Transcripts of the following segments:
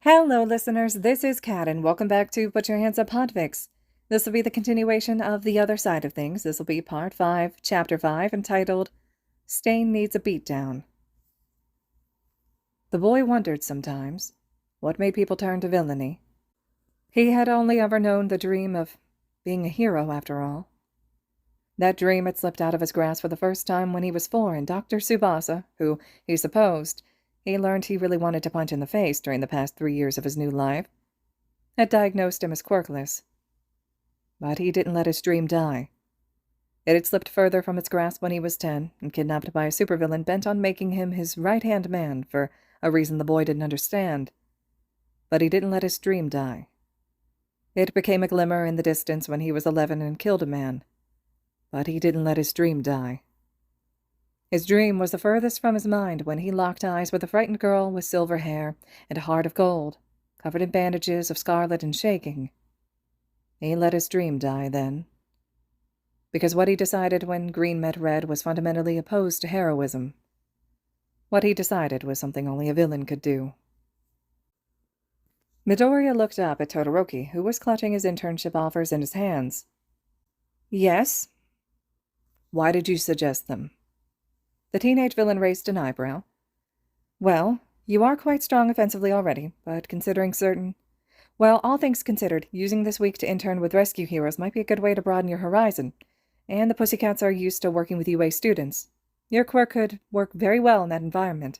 Hello, listeners. This is Kat, and welcome back to Put Your Hands Up Podfics. This will be the continuation of The Other Side of Things. This will be Part 5, Chapter 5, entitled Stain Needs a Beatdown. The boy wondered sometimes what made people turn to villainy. He had only ever known the dream of being a hero, after all. That dream had slipped out of his grasp for the first time when he was 4, and Dr. Tsubasa, who, he supposed, he learned he really wanted to punch in the face during the past 3 years of his new life, had diagnosed him as quirkless. But he didn't let his dream die. It had slipped further from its grasp when he was 10, and kidnapped by a supervillain bent on making him his right-hand man for a reason the boy didn't understand. But he didn't let his dream die. It became a glimmer in the distance when he was 11 and killed a man. But he didn't let his dream die. His dream was the furthest from his mind when he locked eyes with a frightened girl with silver hair and a heart of gold, covered in bandages of scarlet and shaking. He let his dream die then. Because what he decided when green met red was fundamentally opposed to heroism. What he decided was something only a villain could do. Midoriya looked up at Todoroki, who was clutching his internship offers in his hands. Yes? Why did you suggest them? The teenage villain raised an eyebrow. Well, you are quite strong offensively already, but considering all things considered, using this week to intern with rescue heroes might be a good way to broaden your horizon, and the Pussycats are used to working with UA students. Your quirk could work very well in that environment.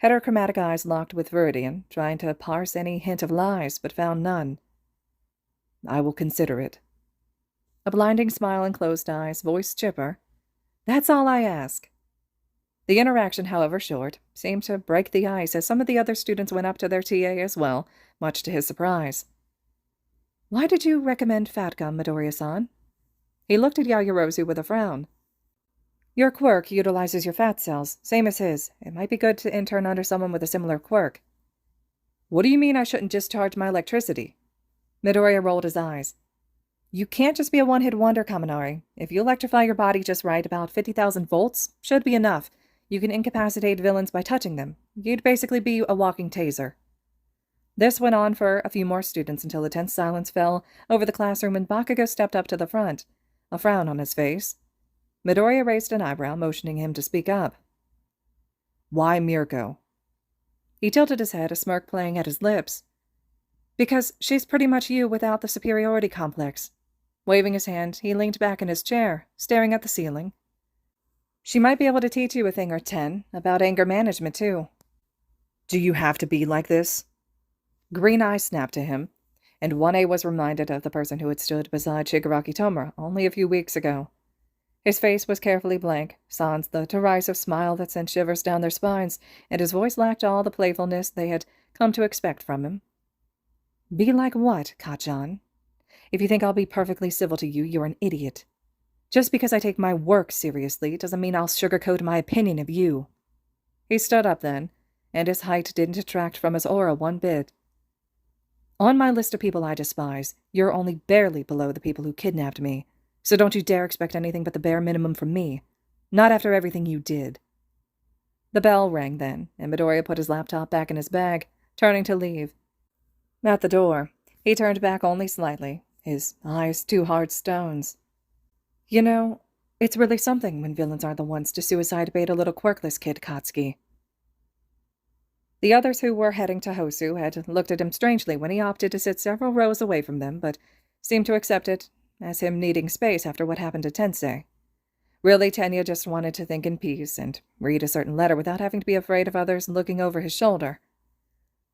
Heterochromatic eyes locked with Viridian, trying to parse any hint of lies, but found none. I will consider it. A blinding smile and closed eyes, voice chipper. That's all I ask. The interaction, however short, seemed to break the ice as some of the other students went up to their TA as well, much to his surprise. Why did you recommend Fat Gum, Midoriya-san? He looked at Yaoyorozu with a frown. Your quirk utilizes your fat cells, same as his. It might be good to intern under someone with a similar quirk. What do you mean I shouldn't discharge my electricity? Midoriya rolled his eyes. You can't just be a one-hit wonder, Kaminari. If you electrify your body just right, about 50,000 volts should be enough. You can incapacitate villains by touching them. You'd basically be a walking taser. This went on for a few more students until a tense silence fell over the classroom and Bakugo stepped up to the front, a frown on his face. Midoriya raised an eyebrow, motioning him to speak up. Why Mirko? He tilted his head, a smirk playing at his lips. Because she's pretty much you without the superiority complex. Waving his hand, he leaned back in his chair, staring at the ceiling. She might be able to teach you a thing or 10, about anger management, too. Do you have to be like this? Green eyes snapped to him, and 1A was reminded of the person who had stood beside Shigaraki Tomura only a few weeks ago. His face was carefully blank, sans the derisive smile that sent shivers down their spines, and his voice lacked all the playfulness they had come to expect from him. Be like what, Kachan? If you think I'll be perfectly civil to you, you're an idiot. Just because I take my work seriously doesn't mean I'll sugarcoat my opinion of you. He stood up then, and his height didn't detract from his aura one bit. On my list of people I despise, you're only barely below the people who kidnapped me, so don't you dare expect anything but the bare minimum from me. Not after everything you did. The bell rang then, and Midoriya put his laptop back in his bag, turning to leave. At the door, he turned back only slightly, his eyes 2 hard stones. You know, it's really something when villains are the ones to suicide bait a little quirkless kid, Katsuki. The others who were heading to Hosu had looked at him strangely when he opted to sit several rows away from them, but seemed to accept it as him needing space after what happened to Tensei. Really, Tenya just wanted to think in peace and read a certain letter without having to be afraid of others looking over his shoulder.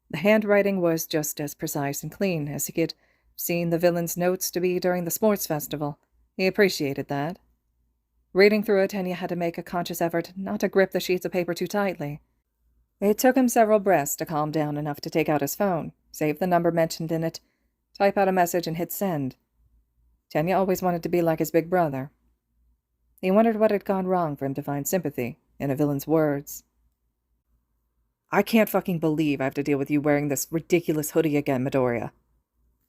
The handwriting was just as precise and clean as he had seen the villain's notes to be during the sports festival. He appreciated that. Reading through it, Tenya had to make a conscious effort not to grip the sheets of paper too tightly. It took him several breaths to calm down enough to take out his phone, save the number mentioned in it, type out a message, and hit send. Tenya always wanted to be like his big brother. He wondered what had gone wrong for him to find sympathy in a villain's words. I can't fucking believe I have to deal with you wearing this ridiculous hoodie again, Midoriya.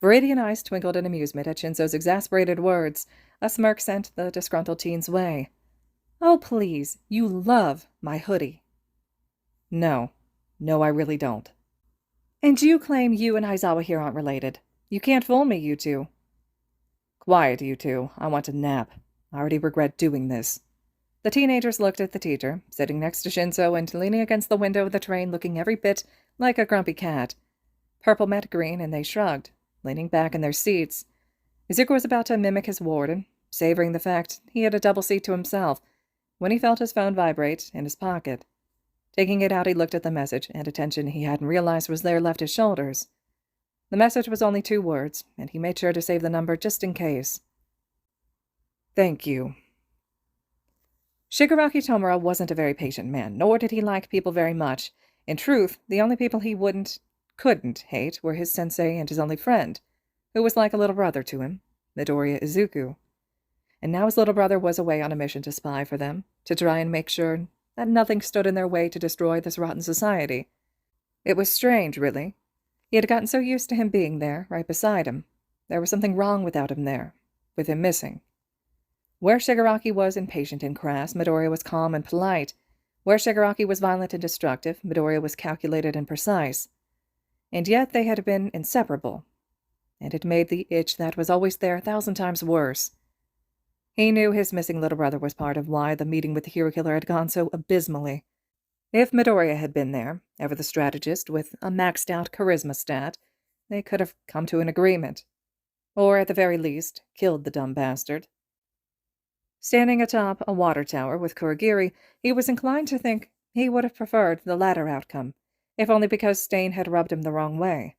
Viridian eyes twinkled in amusement at Shinzo's exasperated words. A smirk sent the disgruntled teen's way. Oh, please, you love my hoodie. No, I really don't. And you claim you and Aizawa here aren't related. You can't fool me, you two. Quiet, you two. I want a nap. I already regret doing this. The teenagers looked at the teacher, sitting next to Shinso and leaning against the window of the train looking every bit like a grumpy cat. Purple met green, and they shrugged, leaning back in their seats. Izuku was about to mimic his warden, savoring the fact he had a double seat to himself, when he felt his phone vibrate in his pocket. Taking it out, he looked at the message, and attention he hadn't realized was there left his shoulders. The message was only 2 words, and he made sure to save the number just in case. Thank you. Shigaraki Tomura wasn't a very patient man, nor did he like people very much. In truth, the only people he couldn't hate were his sensei and his only friend, who was like a little brother to him, Midoriya Izuku. And now his little brother was away on a mission to spy for them, to try and make sure that nothing stood in their way to destroy this rotten society. It was strange, really. He had gotten so used to him being there, right beside him. There was something wrong without him there, with him missing. Where Shigaraki was impatient and crass, Midoriya was calm and polite. Where Shigaraki was violent and destructive, Midoriya was calculated and precise. And yet they had been inseparable, and it made the itch that was always there 1,000 times worse. He knew his missing little brother was part of why the meeting with the hero killer had gone so abysmally. If Midoriya had been there, ever the strategist with a maxed-out charisma stat, they could have come to an agreement. Or, at the very least, killed the dumb bastard. Standing atop a water tower with Kurogiri, he was inclined to think he would have preferred the latter outcome, if only because Stain had rubbed him the wrong way.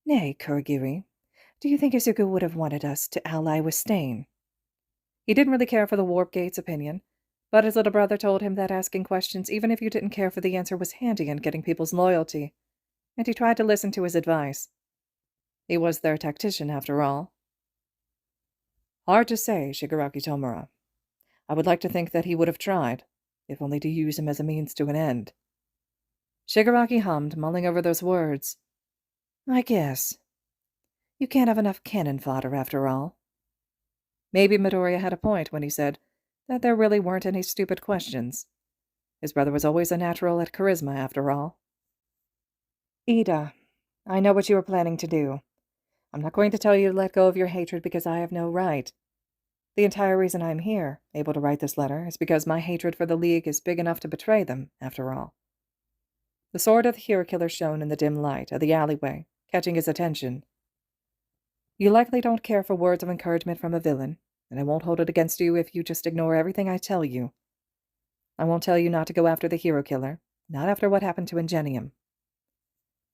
Nay, Kurogiri, do you think Izuku would have wanted us to ally with Stain? He didn't really care for the Warp Gate's opinion, but his little brother told him that asking questions, even if you didn't care for the answer, was handy in getting people's loyalty, and he tried to listen to his advice. He was their tactician, after all. Hard to say, Shigaraki Tomura. I would like to think that he would have tried, if only to use him as a means to an end. Shigaraki hummed, mulling over those words. I guess. You can't have enough cannon fodder, after all. Maybe Midoriya had a point when he said that there really weren't any stupid questions. His brother was always a natural at charisma, after all. Iida, I know what you are planning to do. I'm not going to tell you to let go of your hatred because I have no right. The entire reason I'm here, able to write this letter, is because my hatred for the League is big enough to betray them, after all. The sword of the hero killer shone in the dim light of the alleyway, catching his attention. You likely don't care for words of encouragement from a villain, and I won't hold it against you if you just ignore everything I tell you. I won't tell you not to go after the hero killer, not after what happened to Ingenium.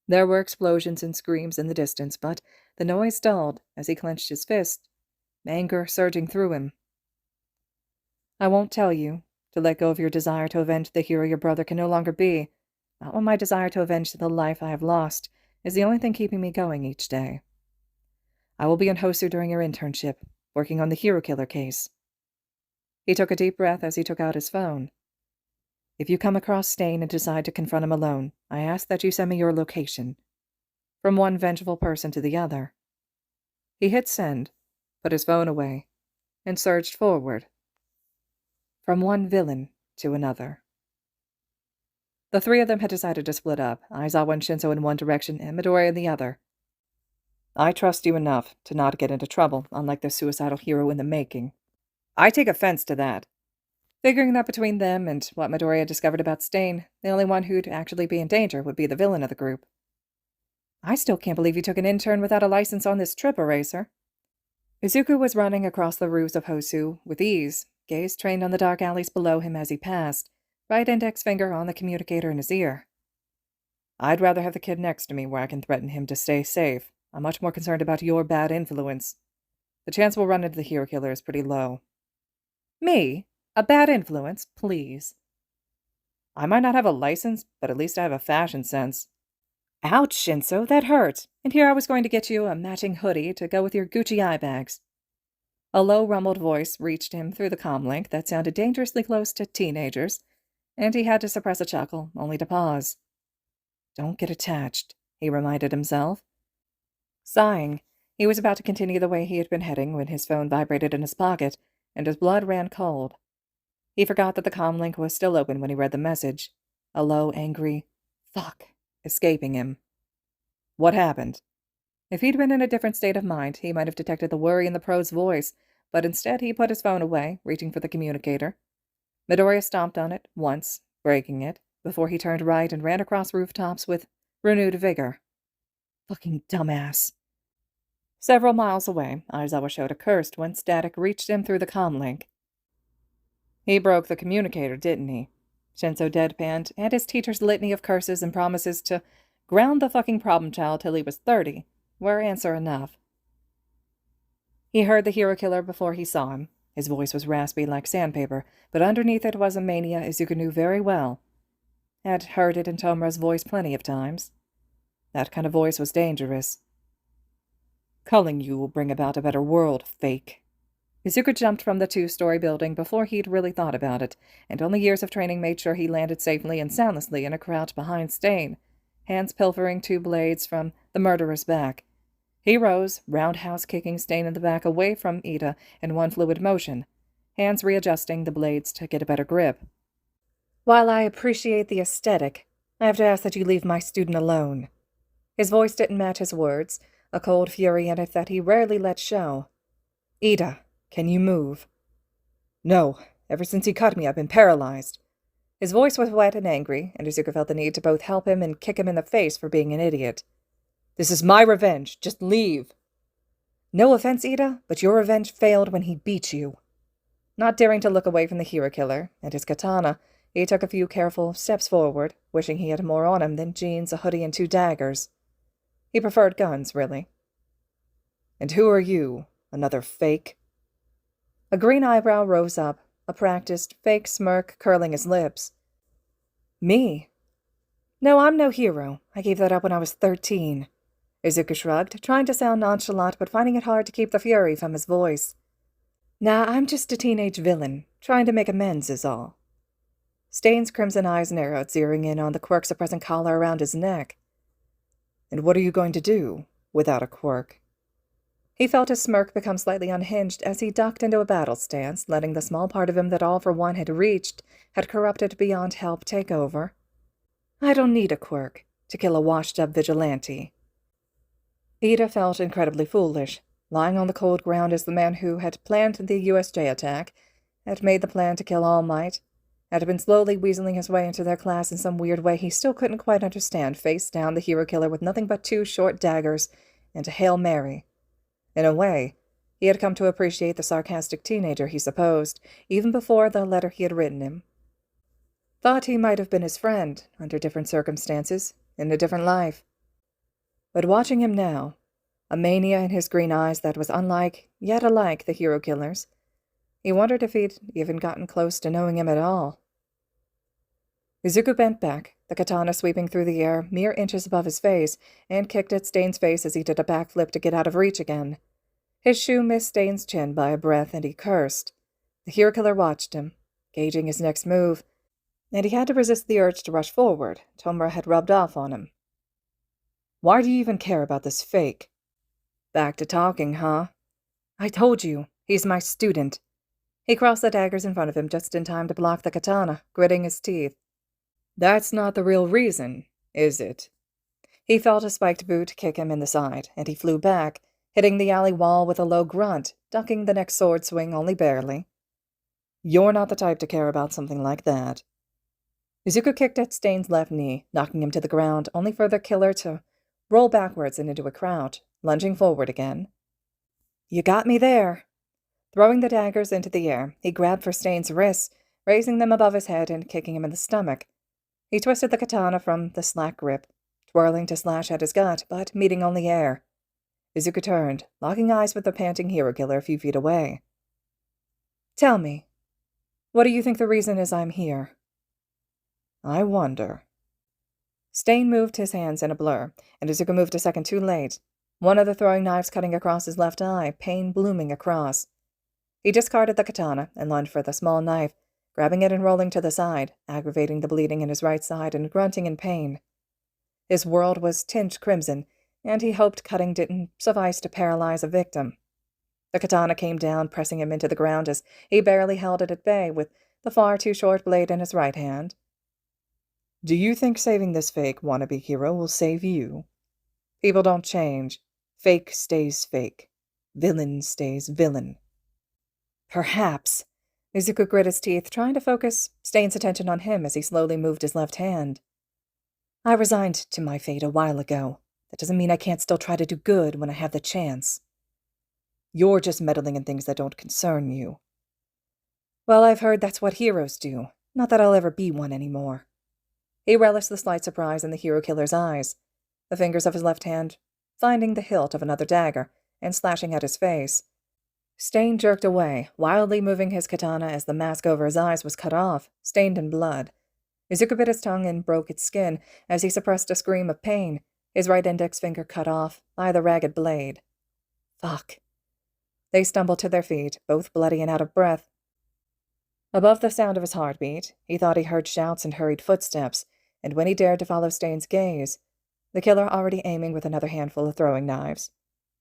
There were explosions and screams in the distance, but the noise dulled as he clenched his fist, anger surging through him. I won't tell you to let go of your desire to avenge the hero your brother can no longer be, not when my desire to avenge the life I have lost is the only thing keeping me going each day. I will be in Hosu during your internship, working on the hero killer case. He took a deep breath as he took out his phone. If you come across Stain and decide to confront him alone, I ask that you send me your location. From one vengeful person to the other. He hit send, put his phone away, and surged forward. From one villain to another. The 3 of them had decided to split up, Aizawa and Shinso in one direction and Midoriya in the other. I trust you enough to not get into trouble, unlike the suicidal hero in the making. I take offense to that. Figuring that between them and what Midoriya discovered about Stain, the only one who'd actually be in danger would be the villain of the group. I still can't believe you took an intern without a license on this trip, Eraser. Izuku was running across the roofs of Hosu with ease, gaze trained on the dark alleys below him as he passed, right index finger on the communicator in his ear. I'd rather have the kid next to me where I can threaten him to stay safe. I'm much more concerned about your bad influence. The chance we'll run into the hero killer is pretty low. Me? A bad influence, please. I might not have a license, but at least I have a fashion sense. Ouch, Shinso, that hurt. And here I was going to get you a matching hoodie to go with your Gucci eye bags. A low, rumbled voice reached him through the comlink that sounded dangerously close to teenagers, and he had to suppress a chuckle, only to pause. Don't get attached, he reminded himself. Sighing, he was about to continue the way he had been heading when his phone vibrated in his pocket, and his blood ran cold. He forgot that the comlink was still open when he read the message, a low, angry "fuck" escaping him. What happened? If he'd been in a different state of mind, he might have detected the worry in the pro's voice, but instead he put his phone away, reaching for the communicator. Midoriya stomped on it, once, breaking it, before he turned right and ran across rooftops with renewed vigor. Fucking dumbass. Several miles away, Aizawa showed a cursed when static reached him through the comlink. He broke the communicator, didn't he? Shinso deadpanned, and his teacher's litany of curses and promises to ground the fucking problem child till he was 30 were answer enough. He heard the hero killer before he saw him. His voice was raspy like sandpaper, but underneath it was a mania Izuku knew very well. Had heard it in Tomura's voice plenty of times. That kind of voice was dangerous. Culling you will bring about a better world, fake. Izuku jumped from the 2-story building before he'd really thought about it, and only years of training made sure he landed safely and soundlessly in a crouch behind Stain, hands pilfering 2 blades from the murderer's back. He rose, roundhouse kicking Stain in the back away from Iida in one fluid motion, hands readjusting the blades to get a better grip. While I appreciate the aesthetic, I have to ask that you leave my student alone. His voice didn't match his words, a cold fury in it that he rarely let show. Iida, can you move? No, ever since he cut me I've been paralyzed. His voice was wet and angry, and Izuku felt the need to both help him and kick him in the face for being an idiot. This is my revenge. Just leave. No offense, Iida, but your revenge failed when he beat you. Not daring to look away from the hero killer and his katana, he took a few careful steps forward, wishing he had more on him than jeans, a hoodie, and 2 daggers. He preferred guns, really. And who are you? Another fake? A green eyebrow rose up, a practiced, fake smirk curling his lips. Me? No, I'm no hero. I gave that up when I was 13. Izuku shrugged, trying to sound nonchalant but finding it hard to keep the fury from his voice. Nah, I'm just a teenage villain, trying to make amends is all. Stain's crimson eyes narrowed, zeroing in on the quirk-suppressing collar around his neck. And what are you going to do, without a quirk? He felt his smirk become slightly unhinged as he ducked into a battle stance, letting the small part of him that All for One had reached, had corrupted beyond help, take over. I don't need a quirk to kill a washed-up vigilante. Iida felt incredibly foolish, lying on the cold ground as the man who had planned the USJ attack, had made the plan to kill All Might, had been slowly weaseling his way into their class in some weird way he still couldn't quite understand, face down the hero killer with nothing but 2 short daggers and a Hail Mary. In a way, he had come to appreciate the sarcastic teenager he supposed, even before the letter he had written him. Thought he might have been his friend, under different circumstances, in a different life. But watching him now, a mania in his green eyes that was unlike, yet alike, the hero killer's, he wondered if he'd even gotten close to knowing him at all. Izuku bent back, the katana sweeping through the air mere inches above his face, and kicked at Stain's face as he did a backflip to get out of reach again. His shoe missed Stain's chin by a breath, and he cursed. The hero killer watched him, gauging his next move, and he had to resist the urge to rush forward. Tomura had rubbed off on him. Why do you even care about this fake? Back to talking, huh? I told you, he's my student. He crossed the daggers in front of him just in time to block the katana, gritting his teeth. That's not the real reason, is it? He felt a spiked boot kick him in the side, and he flew back, hitting the alley wall with a low grunt, ducking the next sword swing only barely. You're not the type to care about something like that. Izuku kicked at Stain's left knee, knocking him to the ground, only for the killer to roll backwards and into a crouch, lunging forward again. You got me there. Throwing the daggers into the air, he grabbed for Stain's wrists, raising them above his head and kicking him in the stomach. He twisted the katana from the slack grip, twirling to slash at his gut, but meeting only air. Izuku turned, locking eyes with the panting hero killer a few feet away. Tell me, what do you think the reason is I'm here? I wonder. Stain moved his hands in a blur, and Izuku moved a second too late, one of the throwing knives cutting across his left eye, pain blooming across. He discarded the katana and lunged for the small knife, grabbing it and rolling to the side, aggravating the bleeding in his right side and grunting in pain. His world was tinged crimson, and he hoped cutting didn't suffice to paralyze a victim. The katana came down, pressing him into the ground as he barely held it at bay with the far too short blade in his right hand. Do you think saving this fake wannabe hero will save you? People don't change. Fake stays fake. Villain stays villain. Perhaps. Izuku grit his teeth, trying to focus Stain's attention on him as he slowly moved his left hand. I resigned to my fate a while ago. That doesn't mean I can't still try to do good when I have the chance. You're just meddling in things that don't concern you. Well, I've heard that's what heroes do. Not that I'll ever be one anymore. He relished the slight surprise in the hero killer's eyes, the fingers of his left hand finding the hilt of another dagger and slashing at his face. Stain jerked away, wildly moving his katana as the mask over his eyes was cut off, stained in blood. Izuku bit his tongue and broke its skin as he suppressed a scream of pain, his right index finger cut off by the ragged blade. Fuck. They stumbled to their feet, both bloody and out of breath. Above the sound of his heartbeat, he thought he heard shouts and hurried footsteps, and when he dared to follow Stain's gaze, the killer already aiming with another handful of throwing knives.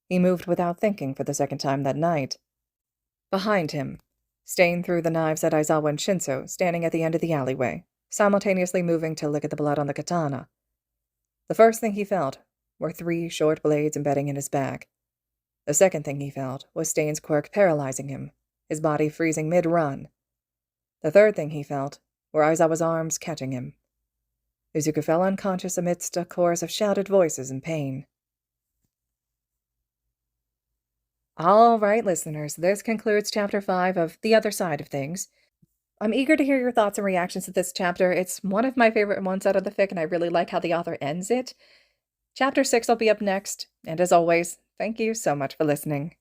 He moved without thinking for the second time that night. Behind him, Stain threw the knives at Aizawa and Shinso, standing at the end of the alleyway, simultaneously moving to look at the blood on the katana. The first thing he felt were 3 short blades embedding in his back. The second thing he felt was Stain's quirk paralyzing him, his body freezing mid-run. The third thing he felt were Aizawa's arms catching him. Izuku fell unconscious amidst a chorus of shouted voices in pain. All right, listeners, this concludes Chapter 5 of The Other Side of Things. I'm eager to hear your thoughts and reactions to this chapter. It's one of my favorite ones out of the fic, and I really like how the author ends it. Chapter 6 will be up next, and as always, thank you so much for listening.